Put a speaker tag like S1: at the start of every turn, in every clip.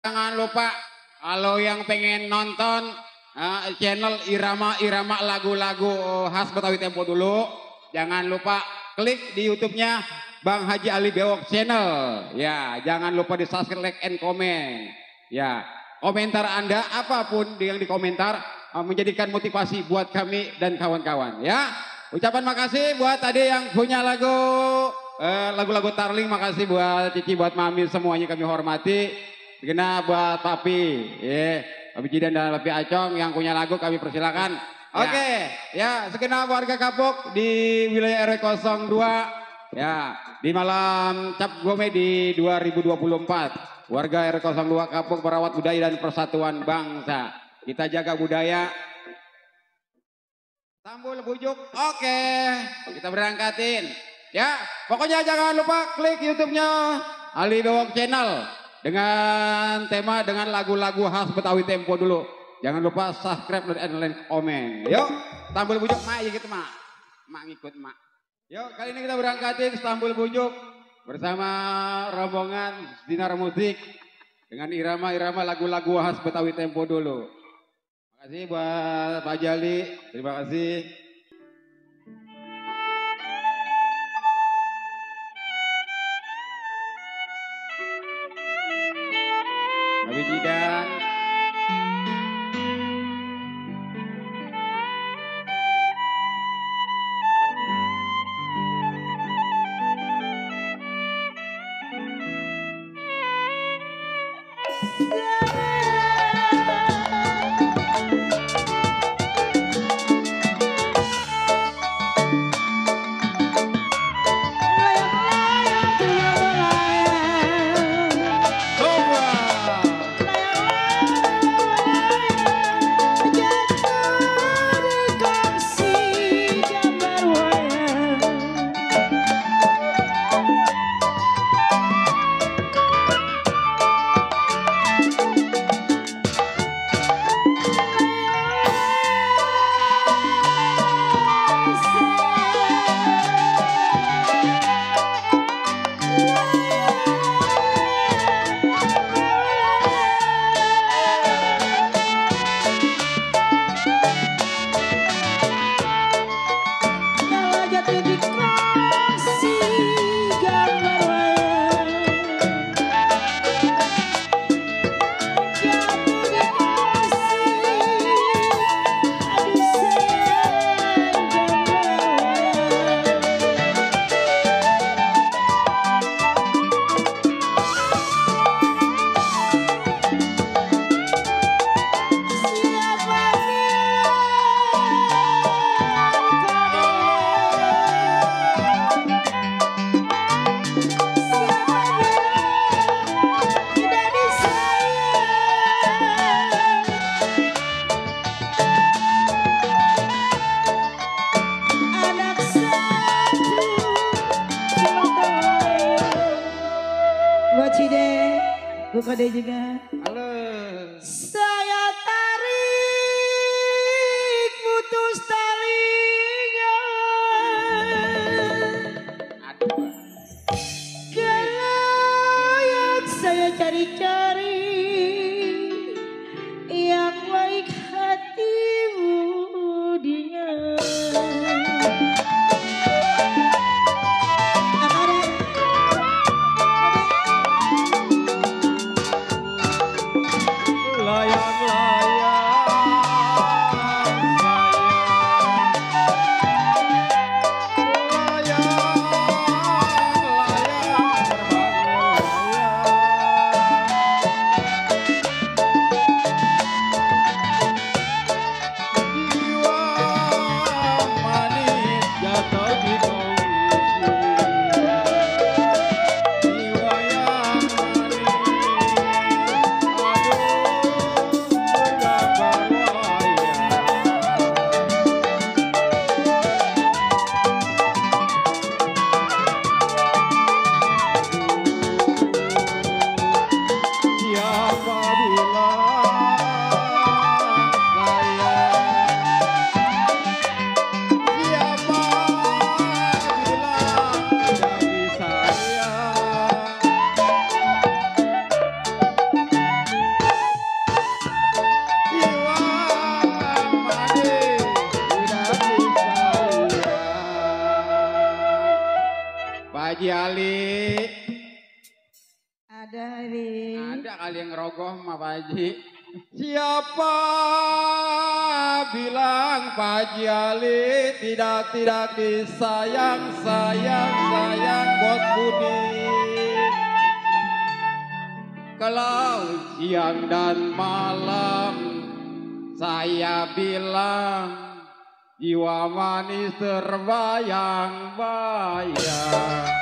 S1: Jangan lupa kalau yang pengen nonton channel irama lagu-lagu khas Betawi Tempo dulu. Jangan lupa klik di YouTube-nya Bang Haji Ali Bewok Channel. Ya, jangan lupa di subscribe, like, and comment. Ya, komentar Anda apapun yang dikomentar menjadikan motivasi buat kami dan kawan-kawan. Ya, ucapan makasih buat tadi yang punya lagu-lagu Tarling. Makasih buat Cici, buat Mami, semuanya kami hormati. Segena buat Papi, Papi Jidan dan Papi Acong yang punya lagu kami persilakan. Oke, ya segenap warga Kapuk di wilayah RW 02, ya di malam Cap Gome di 2024. Warga RW 02 Kapuk merawat budaya dan persatuan bangsa. Kita jaga budaya. Tambul bujuk, oke, kita berangkatin. Ya, pokoknya jangan lupa klik YouTube-nya Ali Bewok Channel. Dengan tema dengan lagu-lagu khas Betawi Tempo dulu. Jangan lupa subscribe dan like, komen. Yuk, Stambul Bujuk mak ya gitu mak. Mak ngikut mak. Yuk, kali ini kita berangkatin Stambul Bujuk bersama rombongan Dinar Musik dengan irama-irama lagu-lagu khas Betawi Tempo dulu. Terima kasih buat Pak Jali. Terima kasih. Papi Jidan.
S2: Buka deh juga.
S1: Halo.
S2: Saya tarik putus talinya.
S1: Aduh.
S2: Gelayak saya cari-cari yang baik hatimu dinya.
S1: Layang-layang kali yang rogoh mah Pak Haji. Siapa bilang Pak Haji Ali tidak disayang buat budi. Kalau siang dan malam saya bilang jiwa manis terbayang-bayang.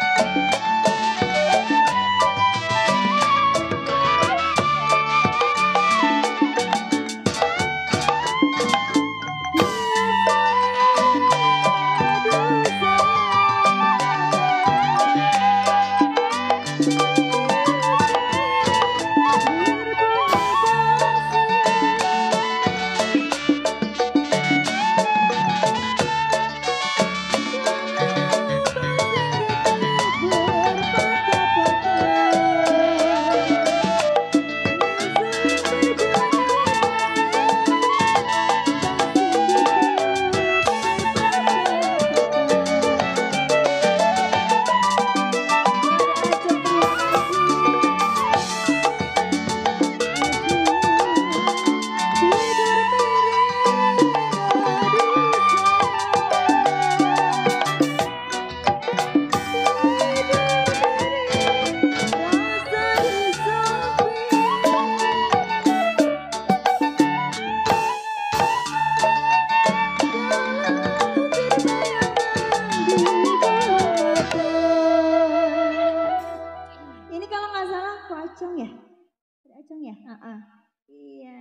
S3: Iya.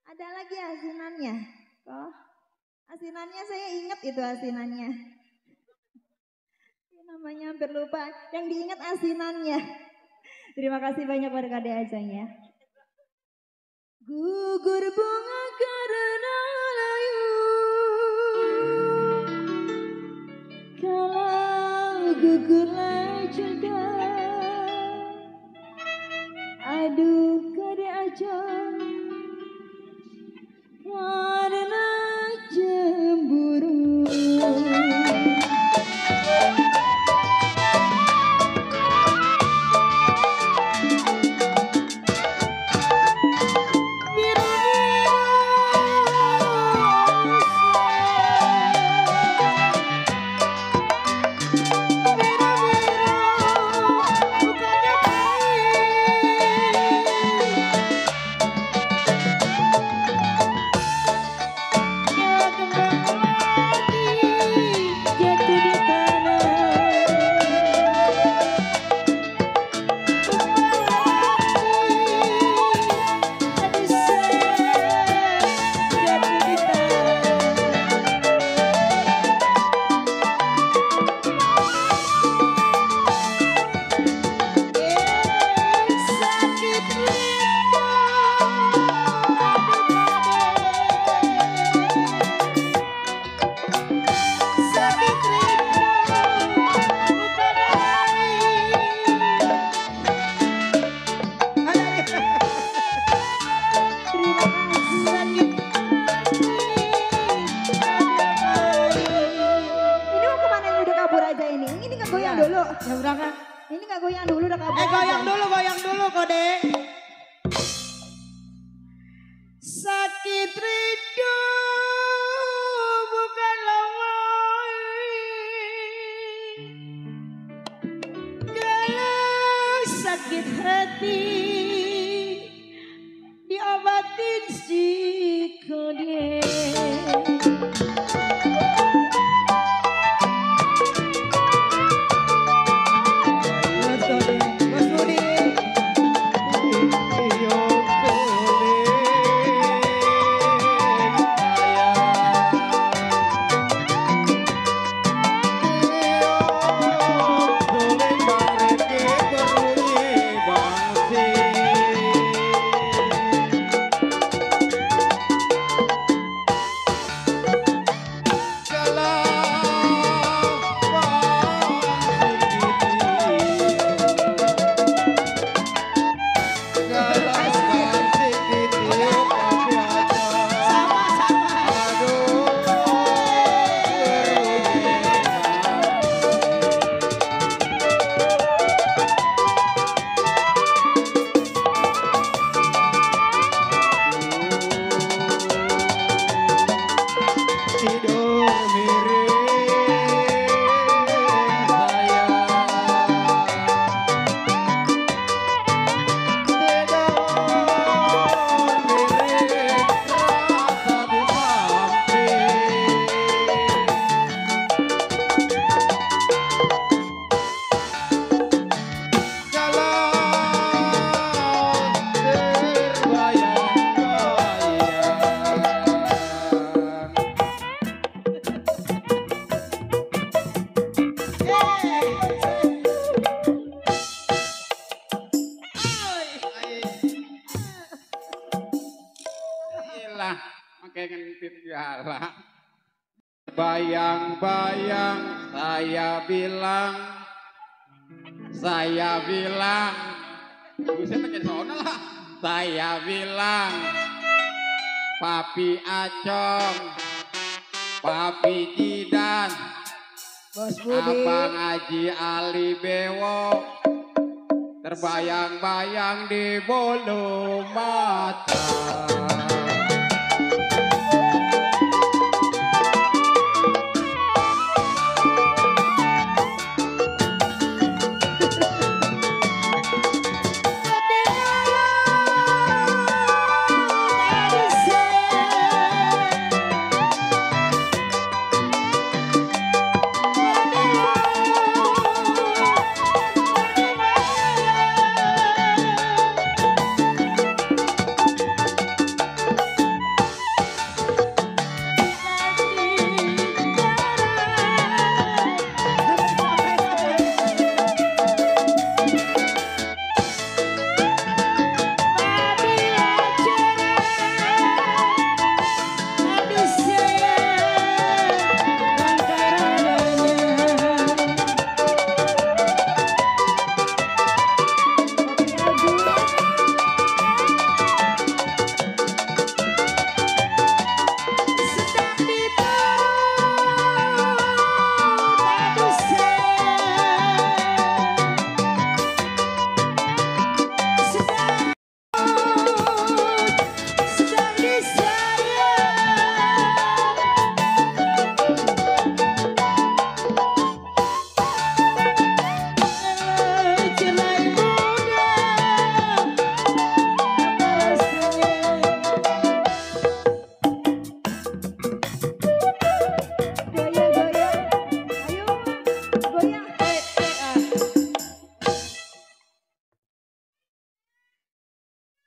S3: Ada lagi asinannya. Kok asinannya saya ingat itu asinannya. Namanya hampir lupa. Yang diingat asinannya. Terima kasih banyak pada Kade Ajeng ya. Gugur bunga karena layu. Kalau gugurlah juga. Aduh Kade Ajeng karena cemburu.
S2: Goyang dulu Kode. Sakit rindu bukanlah main. Kalau sakit hati diobatin si Kode.
S1: ngentit gara. Bayang-bayang saya bilang, buset kayak sono lah. Saya bilang, Papi Acong, Papi Jidan,
S2: Bos Budi.
S1: Abang Haji Ali Bewok, terbayang-bayang di bulu mata.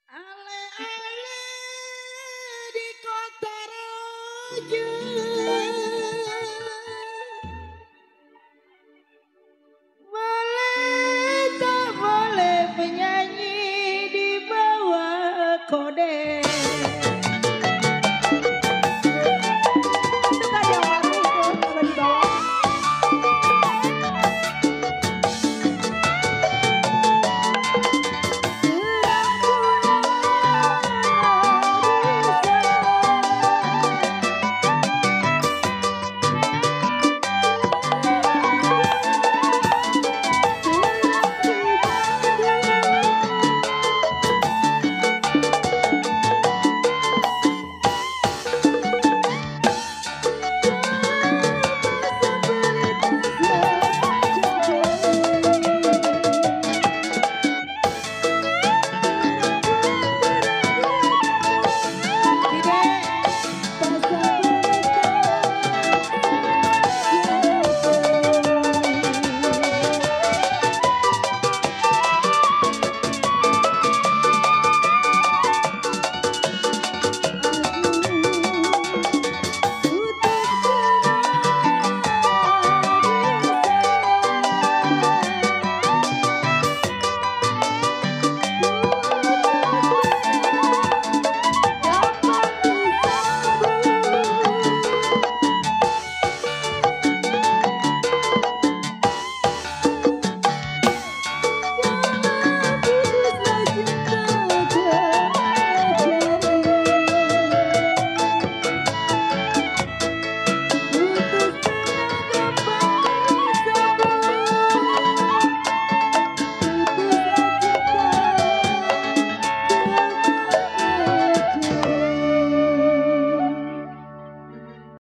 S2: Ale-ale di kota raja.